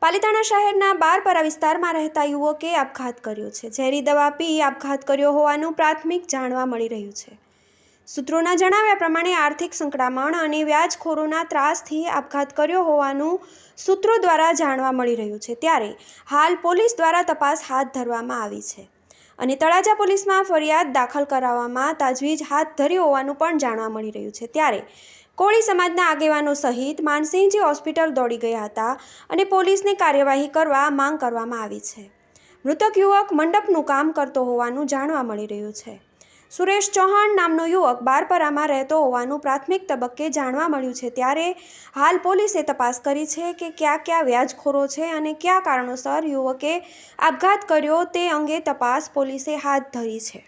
પાલિતાણા શહેરના બારપરા વિસ્તારમાં રહેતા યુવકે આપઘાત કર્યો છે। ઝેરી દવા પી આપઘાત કર્યો હોવાનું પ્રાથમિક જાણવા મળી રહ્યું છે। સૂત્રોના જણાવ્યા પ્રમાણે આર્થિક સંકળામણ અને વ્યાજખોરોના ત્રાસથી આપઘાત કર્યો હોવાનું સૂત્રો દ્વારા જાણવા મળી રહ્યું છે। ત્યારે હાલ પોલીસ દ્વારા તપાસ હાથ ધરવામાં આવી છે અને તળાજા પોલીસમાં ફરિયાદ દાખલ કરાવવામાં તાજવીજ હાથ ધરી હોવાનું પણ જાણવા મળી રહ્યું છે। ત્યારે કોળી સમાજના આગેવાનો સહિત માનસિંહજી હોસ્પિટલ દોડી ગયા હતા અને પોલીસને કાર્યવાહી કરવા માંગ કરવામાં આવી છે। મૃતક યુવક મંડપનું કામ કરતો હોવાનું જાણવા મળી રહ્યું છે। સુરેશ ચૌહાણ નામનો યુવક બારપરામાં રહેતો હોવાનું પ્રાથમિક તબક્કે જાણવા મળ્યું છે। ત્યારે હાલ પોલીસે તપાસ કરી છે કે કયા વ્યાજખોરો છે અને કયા કારણોસર યુવકે આપઘાત કર્યો તે અંગે તપાસ પોલીસે હાથ ધરી છે।